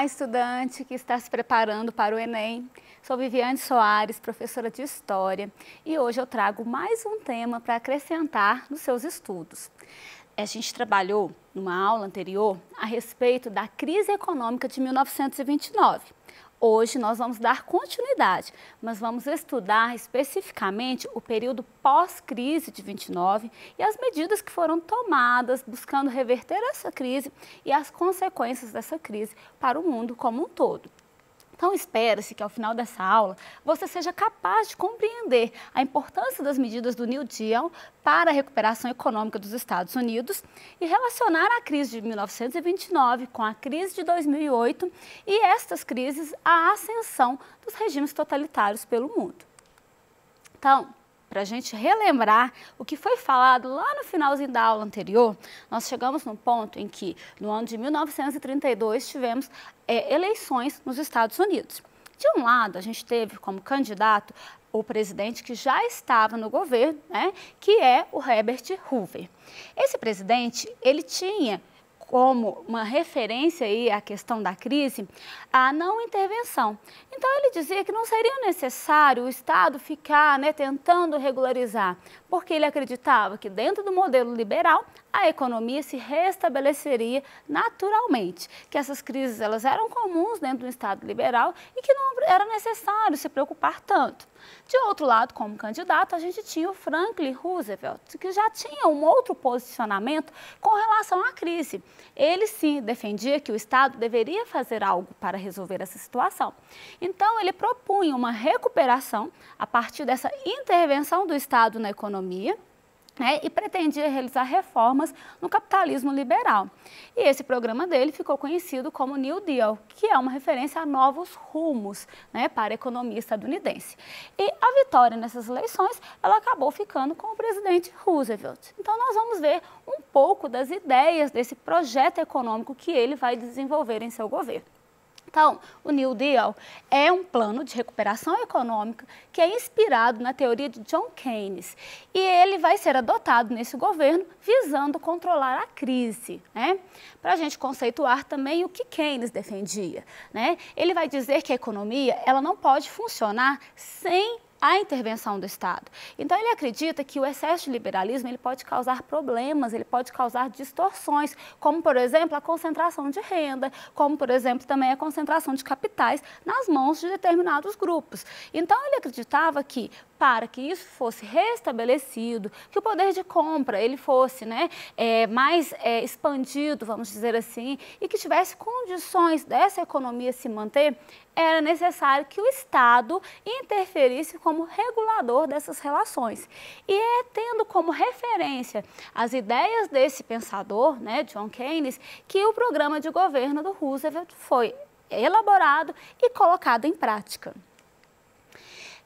Olá, estudante que está se preparando para o Enem. Sou Viviane Soares, professora de História, e hoje eu trago mais um tema para acrescentar nos seus estudos. A gente trabalhou numa aula anterior a respeito da crise econômica de 1929. Hoje nós vamos dar continuidade, mas vamos estudar especificamente o período pós-crise de 29 e as medidas que foram tomadas buscando reverter essa crise e as consequências dessa crise para o mundo como um todo. Então, espera-se que ao final dessa aula você seja capaz de compreender a importância das medidas do New Deal para a recuperação econômica dos Estados Unidos e relacionar a crise de 1929 com a crise de 2008 e estas crises à ascensão dos regimes totalitários pelo mundo. Então, para a gente relembrar o que foi falado lá no finalzinho da aula anterior, nós chegamos num ponto em que, no ano de 1932, tivemos eleições nos Estados Unidos. De um lado, a gente teve como candidato o presidente que já estava no governo, né, que é o Herbert Hoover. Esse presidente, ele tinha como uma referência aí à questão da crise, a não intervenção. Então, ele dizia que não seria necessário o Estado ficar, tentando regularizar, porque ele acreditava que dentro do modelo liberal, a economia se restabeleceria naturalmente, que essas crises elas eram comuns dentro do Estado liberal e que não era necessário se preocupar tanto. De outro lado, como candidato, a gente tinha o Franklin Roosevelt, que já tinha um outro posicionamento com relação à crise. Ele sim defendia que o Estado deveria fazer algo para resolver essa situação. Então, ele propunha uma recuperação a partir dessa intervenção do Estado na economia, e pretendia realizar reformas no capitalismo liberal. E esse programa dele ficou conhecido como New Deal, que é uma referência a novos rumos, para a economia estadunidense. E a vitória nessas eleições, ela acabou ficando com o presidente Roosevelt. Então, nós vamos ver um pouco das ideias desse projeto econômico que ele vai desenvolver em seu governo. Então, o New Deal é um plano de recuperação econômica que é inspirado na teoria de John Keynes e ele vai ser adotado nesse governo visando controlar a crise, Para a gente conceituar também o que Keynes defendia, Ele vai dizer que a economia ela não pode funcionar sem a intervenção do Estado. Então, ele acredita que o excesso de liberalismo ele pode causar problemas, ele pode causar distorções, como, por exemplo, a concentração de renda, como, por exemplo, também a concentração de capitais nas mãos de determinados grupos. Então, ele acreditava que, para que isso fosse restabelecido, que o poder de compra ele fosse mais expandido, vamos dizer assim, e que tivesse condições dessa economia se manter, era necessário que o Estado interferisse como regulador dessas relações. E é tendo como referência as ideias desse pensador, John Keynes, que o programa de governo do Roosevelt foi elaborado e colocado em prática.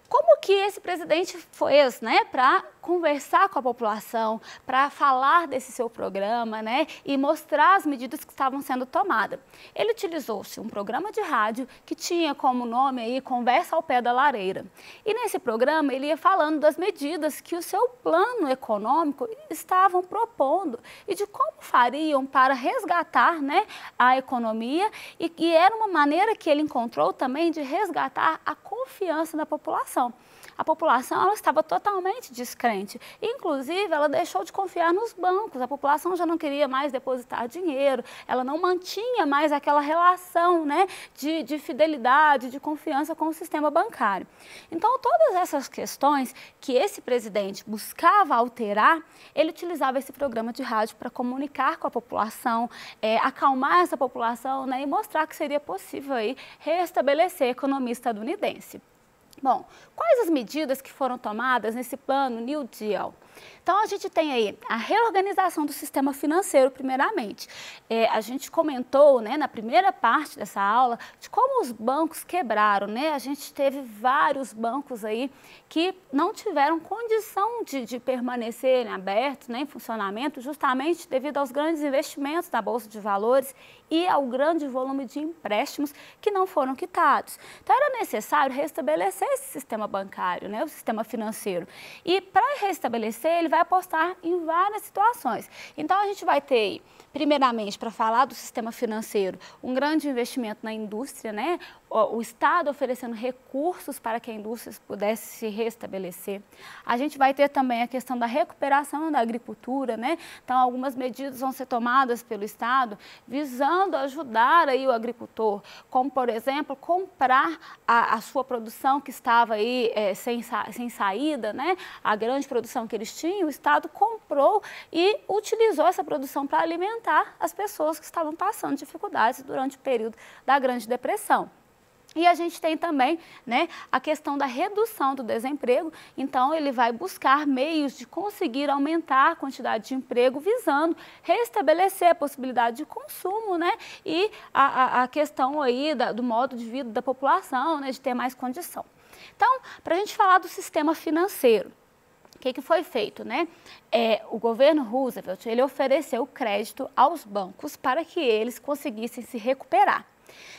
Como que esse presidente fez, para conversar com a população, para falar desse seu programa, e mostrar as medidas que estavam sendo tomadas? Ele utilizou-se um programa de rádio que tinha como nome aí Conversa ao Pé da Lareira. E nesse programa ele ia falando das medidas que o seu plano econômico estavam propondo e de como fariam para resgatar, a economia e era uma maneira que ele encontrou também de resgatar a confiança da população. A população ela estava totalmente descrente, inclusive ela deixou de confiar nos bancos, a população já não queria mais depositar dinheiro, ela não mantinha mais aquela relação de fidelidade, de confiança com o sistema bancário. Então, todas essas questões que esse presidente buscava alterar, ele utilizava esse programa de rádio para comunicar com a população, acalmar essa população e mostrar que seria possível aí restabelecer a economia estadunidense. Bom, quais as medidas que foram tomadas nesse plano New Deal? Então, a gente tem aí a reorganização do sistema financeiro, primeiramente. A gente comentou, na primeira parte dessa aula, de como os bancos quebraram, A gente teve vários bancos aí que não tiveram condição de permanecerem abertos, em funcionamento, justamente devido aos grandes investimentos da Bolsa de Valores e ao grande volume de empréstimos que não foram quitados. Então, era necessário restabelecer esse sistema bancário, o sistema financeiro. E para restabelecer ele vai apostar em várias situações. Então, a gente vai ter, primeiramente, para falar do sistema financeiro, um grande investimento na indústria, né? O Estado oferecendo recursos para que a indústria pudesse se restabelecer. A gente vai ter também a questão da recuperação da agricultura, né? Então, algumas medidas vão ser tomadas pelo Estado visando ajudar aí o agricultor, como, por exemplo, comprar a sua produção que estava aí sem saída, né? A grande produção que eles tinham, o Estado comprou e utilizou essa produção para alimentar as pessoas que estavam passando dificuldades durante o período da Grande Depressão. E a gente tem também, né, a questão da redução do desemprego, então ele vai buscar meios de conseguir aumentar a quantidade de emprego, visando restabelecer a possibilidade de consumo, né, e a questão aí do modo de vida da população, né, de ter mais condição. Então, para a gente falar do sistema financeiro, o que foi feito, né? O governo Roosevelt, ele ofereceu crédito aos bancos para que eles conseguissem se recuperar.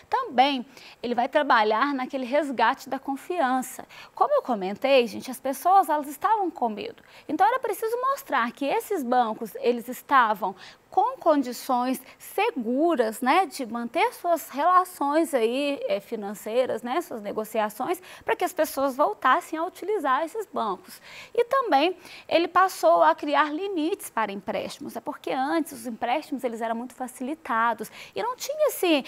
Também ele vai trabalhar naquele resgate da confiança. Como eu comentei, gente, as pessoas elas estavam com medo. Então era preciso mostrar que esses bancos eles estavam com condições seguras, né, de manter suas relações aí financeiras, né, suas negociações, para que as pessoas voltassem a utilizar esses bancos. E também ele passou a criar limites para empréstimos, porque antes os empréstimos eles eram muito facilitados e não tinha assim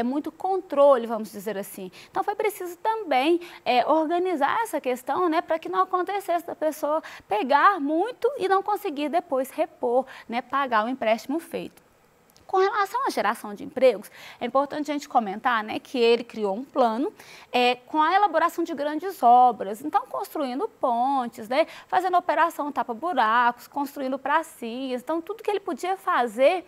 muito controle, vamos dizer assim. Então foi preciso também organizar essa questão, né, para que não acontecesse da pessoa pegar muito e não conseguir depois repor, né, pagar o empréstimo feito. Com relação à geração de empregos, é importante a gente comentar, né, que ele criou um plano com a elaboração de grandes obras, então construindo pontes, né, fazendo operação tapa-buracos, construindo pracinhas, então tudo que ele podia fazer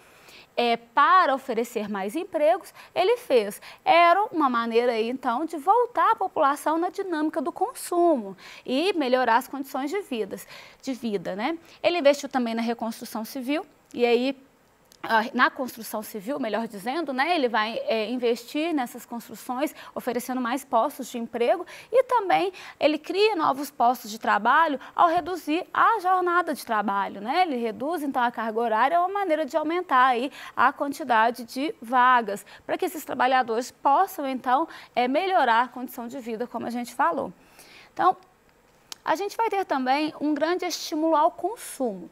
para oferecer mais empregos, ele fez. Era uma maneira, aí, então, de voltar a população na dinâmica do consumo e melhorar as condições de vida, né? Ele investiu também na reconstrução civil, e aí, na construção civil, melhor dizendo, né, ele vai investir nessas construções, oferecendo mais postos de emprego e também ele cria novos postos de trabalho ao reduzir a jornada de trabalho, né? Ele reduz então a carga horária, é uma maneira de aumentar aí a quantidade de vagas, para que esses trabalhadores possam então melhorar a condição de vida, como a gente falou. Então, a gente vai ter também um grande estímulo ao consumo.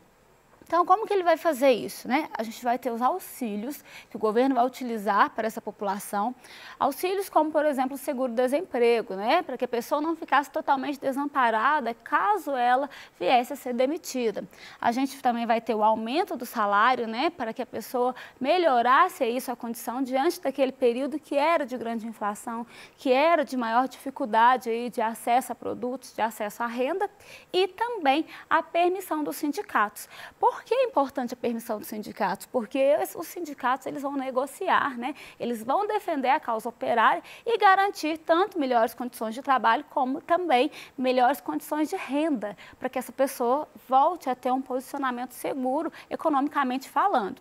Então, como que ele vai fazer isso, né? A gente vai ter os auxílios que o governo vai utilizar para essa população. Auxílios como, por exemplo, o seguro-desemprego, né? Para que a pessoa não ficasse totalmente desamparada caso ela viesse a ser demitida. A gente também vai ter o aumento do salário, né? Para que a pessoa melhorasse aí sua condição diante daquele período que era de grande inflação, que era de maior dificuldade aí de acesso a produtos, de acesso à renda e também a permissão dos sindicatos. Por que é importante a permissão dos sindicatos? Porque os sindicatos eles vão negociar, né? Eles vão defender a causa operária e garantir tanto melhores condições de trabalho como também melhores condições de renda, para que essa pessoa volte a ter um posicionamento seguro economicamente falando.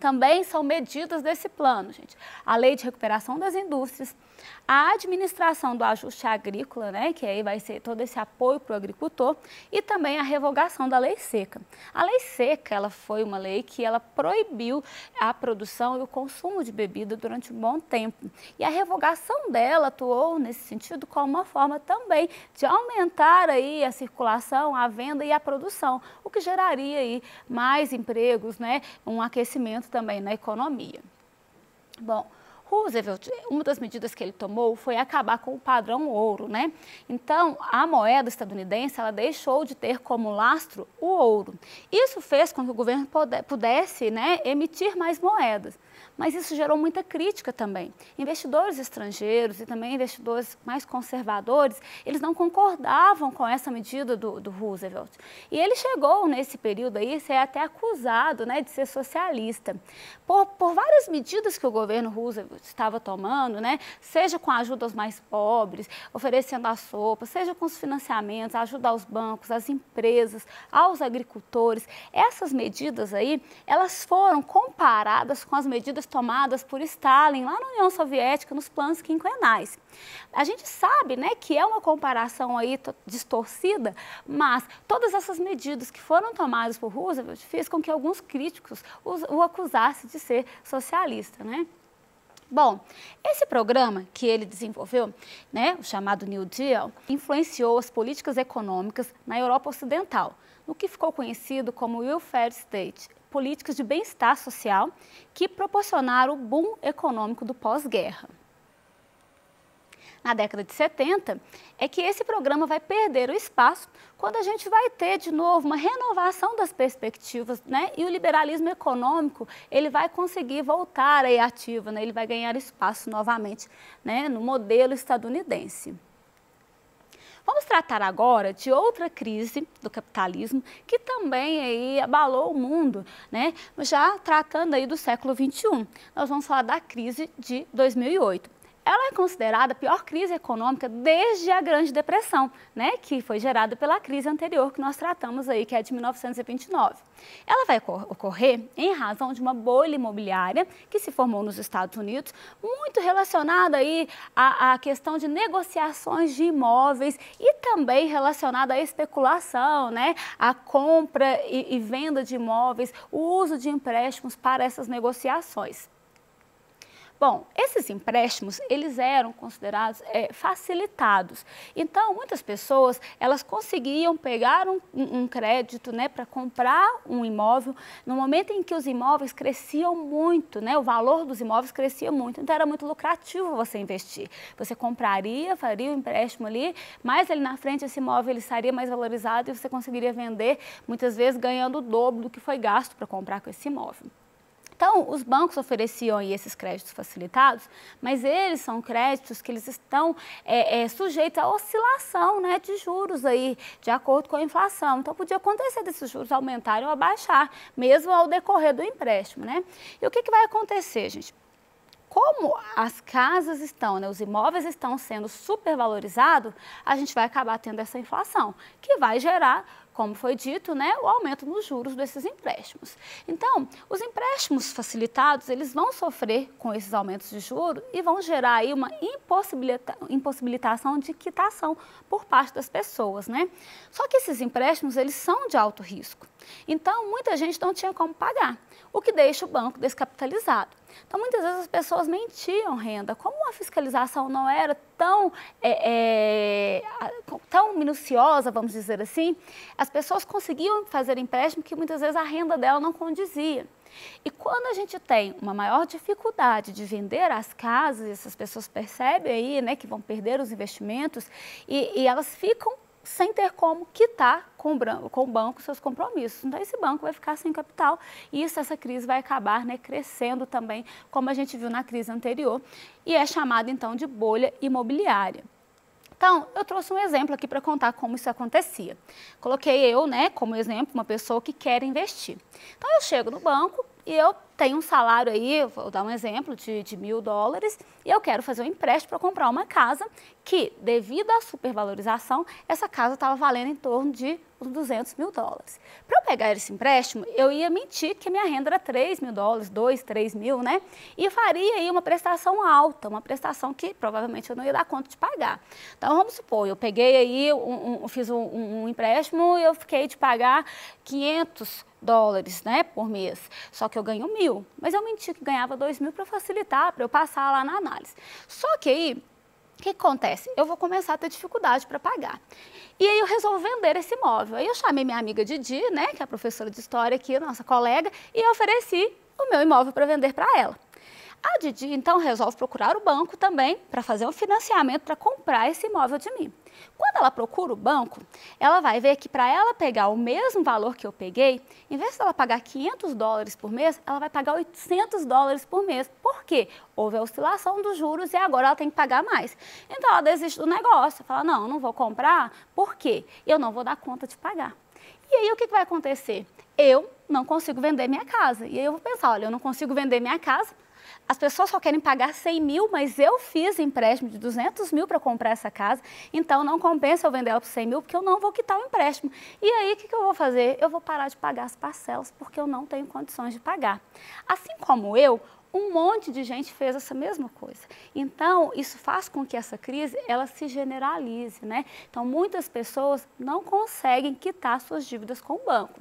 Também são medidas desse plano, gente. A Lei de Recuperação das Indústrias, a administração do ajuste agrícola, né, que aí vai ser todo esse apoio para o agricultor, e também a revogação da Lei Seca. A Lei Seca, ela foi uma lei que ela proibiu a produção e o consumo de bebida durante um bom tempo. E a revogação dela atuou nesse sentido como uma forma também de aumentar aí a circulação, a venda e a produção, o que geraria aí mais empregos, né, um aquecimento também na economia. Bom, Roosevelt, uma das medidas que ele tomou foi acabar com o padrão ouro, né? Então, a moeda estadunidense, ela deixou de ter como lastro o ouro. Isso fez com que o governo pudesse, né, emitir mais moedas. Mas isso gerou muita crítica também. Investidores estrangeiros e também investidores mais conservadores, eles não concordavam com essa medida do Roosevelt. E ele chegou nesse período aí a ser até acusado, né, de ser socialista. Por várias medidas que o governo Roosevelt estava tomando, né, seja com a ajuda aos mais pobres, oferecendo a sopa, seja com os financiamentos, ajuda aos bancos, às empresas, aos agricultores, essas medidas aí, elas foram comparadas com as medidas tomadas por Stalin lá na União Soviética, nos planos quinquenais. A gente sabe, né, que é uma comparação aí distorcida, mas todas essas medidas que foram tomadas por Roosevelt fez com que alguns críticos o acusassem de ser socialista, né? Bom, esse programa que ele desenvolveu, né, o chamado New Deal, influenciou as políticas econômicas na Europa Ocidental, no que ficou conhecido como welfare state, políticas de bem-estar social que proporcionaram o boom econômico do pós-guerra. Na década de 70, é que esse programa vai perder o espaço quando a gente vai ter de novo uma renovação das perspectivas, né? E o liberalismo econômico, ele vai conseguir voltar aí ativo, né? Ele vai ganhar espaço novamente, né, no modelo estadunidense. Vamos tratar agora de outra crise do capitalismo que também aí abalou o mundo, né? Já tratando aí do século XXI. Nós vamos falar da crise de 2008. Ela é considerada a pior crise econômica desde a Grande Depressão, né, que foi gerada pela crise anterior que nós tratamos aí, que é de 1929. Ela vai ocorrer em razão de uma bolha imobiliária que se formou nos Estados Unidos, muito relacionada aí à questão de negociações de imóveis e também relacionada à especulação, né, à compra e venda de imóveis, o uso de empréstimos para essas negociações. Bom, esses empréstimos, eles eram considerados facilitados. Então, muitas pessoas, elas conseguiam pegar um crédito, né, para comprar um imóvel no momento em que os imóveis cresciam muito, né, o valor dos imóveis crescia muito. Então, era muito lucrativo você investir. Você compraria, faria o empréstimo ali, mas ali na frente esse imóvel ele estaria mais valorizado e você conseguiria vender, muitas vezes, ganhando o dobro do que foi gasto para comprar com esse imóvel. Então, os bancos ofereciam aí esses créditos facilitados, mas eles são créditos que eles estão sujeitos à oscilação, né, de juros aí, de acordo com a inflação. Então, podia acontecer desses juros aumentarem ou abaixar, mesmo ao decorrer do empréstimo, né? E o que vai acontecer, gente? Como as casas estão, né, os imóveis estão sendo supervalorizados, a gente vai acabar tendo essa inflação, que vai gerar, como foi dito, né, o aumento nos juros desses empréstimos. Então, os empréstimos facilitados, eles vão sofrer com esses aumentos de juros e vão gerar aí uma impossibilitação de quitação por parte das pessoas, né? Só que esses empréstimos, eles são de alto risco. Então, muita gente não tinha como pagar, o que deixa o banco descapitalizado. Então, muitas vezes as pessoas mentiam renda. Como a fiscalização não era tão minuciosa, vamos dizer assim, as pessoas conseguiam fazer empréstimo que muitas vezes a renda dela não condizia. E quando a gente tem uma maior dificuldade de vender as casas, essas pessoas percebem aí, né, que vão perder os investimentos e elas ficam sem ter como quitar com o banco seus compromissos. Então, esse banco vai ficar sem capital e essa crise vai acabar, né, crescendo também, como a gente viu na crise anterior, e é chamada, então, de bolha imobiliária. Então, eu trouxe um exemplo aqui para contar como isso acontecia. Coloquei eu, né, como exemplo, uma pessoa que quer investir. Então, eu chego no banco e eu tenho um salário aí, vou dar um exemplo, de $1.000, e eu quero fazer um empréstimo para comprar uma casa que, devido à supervalorização, essa casa estava valendo em torno de uns $200 mil. Para eu pegar esse empréstimo, eu ia mentir que a minha renda era $3 mil, 2, 3 mil, né? E faria aí uma prestação alta, uma prestação que provavelmente eu não ia dar conta de pagar. Então, vamos supor, eu peguei aí, fiz um empréstimo e eu fiquei de pagar $500, né, por mês, só que eu ganho 1.000, mas eu menti que ganhava 2.000 para facilitar, para eu passar lá na análise. Só que aí, o que acontece? Eu vou começar a ter dificuldade para pagar. E aí eu resolvo vender esse imóvel. Aí eu chamei minha amiga Didi, né, que é a professora de história aqui, nossa colega, e ofereci o meu imóvel para vender para ela. A Didi, então, resolve procurar o banco também para fazer um financiamento para comprar esse imóvel de mim. Quando ela procura o banco, ela vai ver que para ela pegar o mesmo valor que eu peguei, em vez de ela pagar $500 por mês, ela vai pagar $800 por mês. Por quê? Houve a oscilação dos juros e agora ela tem que pagar mais. Então, ela desiste do negócio, fala, não, não vou comprar, por quê? Eu não vou dar conta de pagar. E aí, o que vai acontecer? Eu não consigo vender minha casa. E aí eu vou pensar, olha, eu não consigo vender minha casa, as pessoas só querem pagar 100 mil, mas eu fiz empréstimo de 200 mil para comprar essa casa, então não compensa eu vender ela por 100 mil, porque eu não vou quitar o empréstimo. E aí, o que eu vou fazer? Eu vou parar de pagar as parcelas, porque eu não tenho condições de pagar. Assim como eu, um monte de gente fez essa mesma coisa. Então, isso faz com que essa crise, ela se generalize, né? Então, muitas pessoas não conseguem quitar suas dívidas com o banco.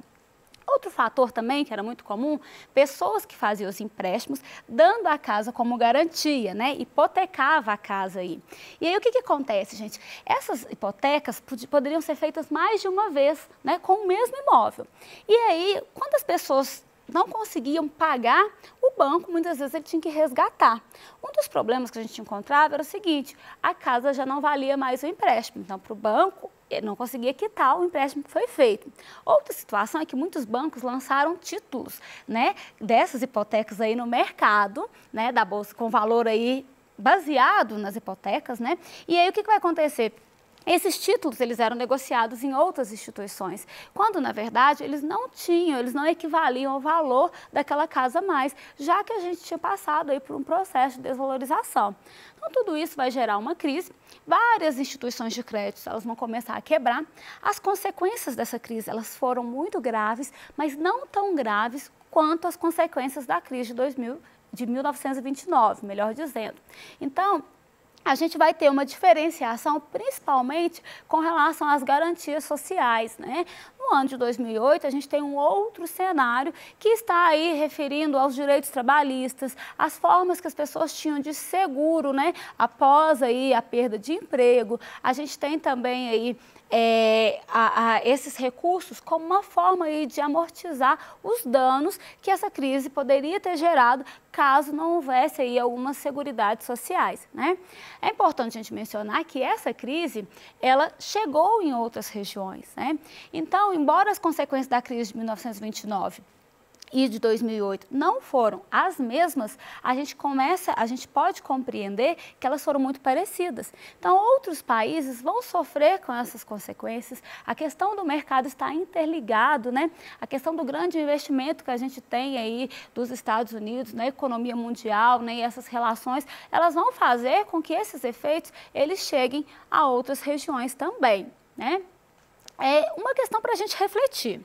Outro fator também, que era muito comum, pessoas que faziam os empréstimos dando a casa como garantia, né? Hipotecava a casa aí. E aí o que acontece, gente? Essas hipotecas poderiam ser feitas mais de uma vez, né? Com o mesmo imóvel. E aí, quando as pessoas não conseguiam pagar, o banco muitas vezes ele tinha que resgatar. Um dos problemas que a gente encontrava era o seguinte: a casa já não valia mais o empréstimo, então para o banco ele não conseguia quitar o empréstimo que foi feito. Outra situação é que muitos bancos lançaram títulos, né, dessas hipotecas aí no mercado, né, da bolsa, com valor aí baseado nas hipotecas, né? E aí o que vai acontecer? Esses títulos, eles eram negociados em outras instituições, quando, na verdade, eles não equivaliam ao valor daquela casa mais, já que a gente tinha passado aí por um processo de desvalorização. Então, tudo isso vai gerar uma crise, várias instituições de crédito, elas vão começar a quebrar. As consequências dessa crise, elas foram muito graves, mas não tão graves quanto as consequências da crise de 1929, melhor dizendo. Então, a gente vai ter uma diferenciação, principalmente com relação às garantias sociais, né? No ano de 2008, a gente tem um outro cenário que está aí referindo aos direitos trabalhistas, as formas que as pessoas tinham de seguro, né? Após aí a perda de emprego. A gente tem também aí esses recursos como uma forma aí de amortizar os danos que essa crise poderia ter gerado caso não houvesse aí algumas seguridades sociais, né? É importante a gente mencionar que essa crise, ela chegou em outras regiões, né? Então, embora as consequências da crise de 1929 e de 2008 não foram as mesmas, a gente pode compreender que elas foram muito parecidas. Então, outros países vão sofrer com essas consequências. A questão do mercado está interligado, né? A questão do grande investimento que a gente tem aí dos Estados Unidos na economia mundial, né? E essas relações, elas vão fazer com que esses efeitos, eles cheguem a outras regiões também, né? É uma questão para a gente refletir.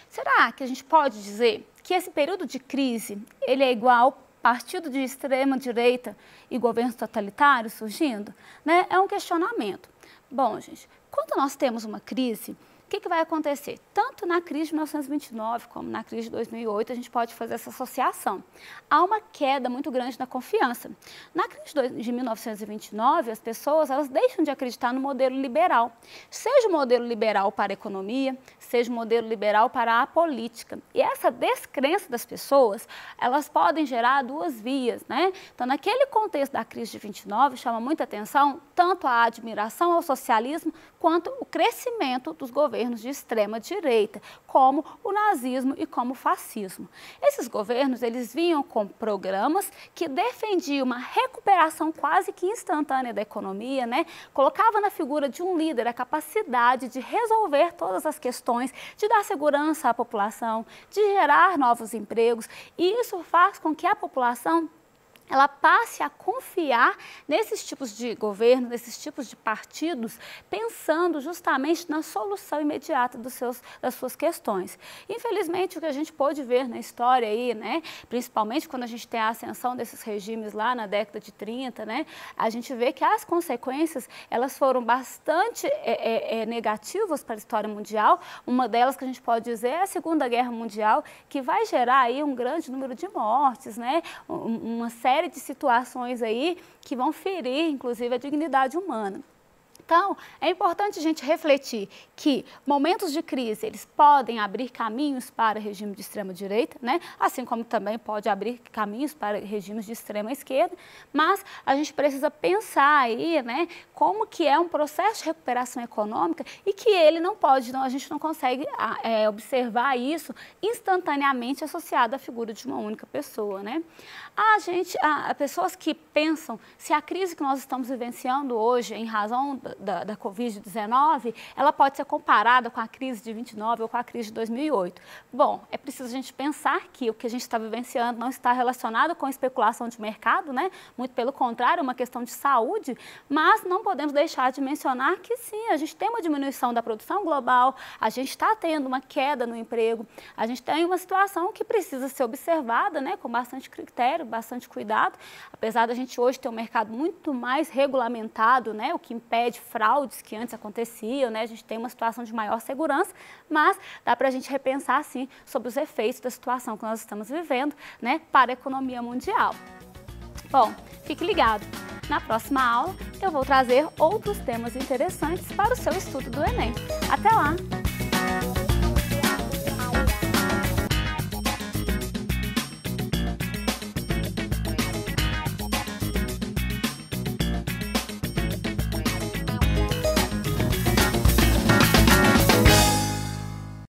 Será que a gente pode dizer que esse período de crise, ele é igual partido de extrema direita e governos totalitários surgindo? Né? É um questionamento. Bom, gente, quando nós temos uma crise, o que vai acontecer? Tanto na crise de 1929 como na crise de 2008, a gente pode fazer essa associação. Há uma queda muito grande na confiança. Na crise de 1929, as pessoas elas deixam de acreditar no modelo liberal. Seja o modelo liberal para a economia, seja o modelo liberal para a política. E essa descrença das pessoas, elas podem gerar duas vias, né? Então, naquele contexto da crise de 29, chama muita atenção tanto a admiração ao socialismo quanto o crescimento dos governos de extrema direita, como o nazismo e como o fascismo. Esses governos, eles vinham com programas que defendiam uma recuperação quase que instantânea da economia, né? Colocava na figura de um líder a capacidade de resolver todas as questões, de dar segurança à população, de gerar novos empregos, e isso faz com que a população ela passe a confiar nesses tipos de governo, nesses tipos de partidos, pensando justamente na solução imediata das suas questões. Infelizmente, o que a gente pôde ver na história aí, né, principalmente quando a gente tem a ascensão desses regimes lá na década de 30, né, a gente vê que as consequências, elas foram bastante negativas para a história mundial. Uma delas que a gente pode dizer é a Segunda Guerra Mundial, que vai gerar aí um grande número de mortes, né, uma série de situações aí que vão ferir, inclusive, a dignidade humana. Então, é importante a gente refletir que momentos de crise, eles podem abrir caminhos para regime de extrema-direita, né? Assim como também pode abrir caminhos para regimes de extrema-esquerda, mas a gente precisa pensar aí, né, como que é um processo de recuperação econômica e que ele não pode, a gente não consegue observar isso instantaneamente associado à figura de uma única pessoa, né? Há pessoas que pensam se a crise que nós estamos vivenciando hoje, em razão da Covid-19, ela pode ser comparada com a crise de 29 ou com a crise de 2008. Bom, é preciso a gente pensar que o que a gente está vivenciando não está relacionado com especulação de mercado, né? Muito pelo contrário, é uma questão de saúde, mas não podemos deixar de mencionar que sim, a gente tem uma diminuição da produção global, a gente está tendo uma queda no emprego, a gente tem uma situação que precisa ser observada, né, com bastante critério, bastante cuidado, apesar da gente hoje ter um mercado muito mais regulamentado, né, o que impede fraudes que antes aconteciam, né, a gente tem uma situação de maior segurança, mas dá para a gente repensar, sim, sobre os efeitos da situação que nós estamos vivendo, né, para a economia mundial. Bom, fique ligado. Na próxima aula, eu vou trazer outros temas interessantes para o seu estudo do Enem. Até lá!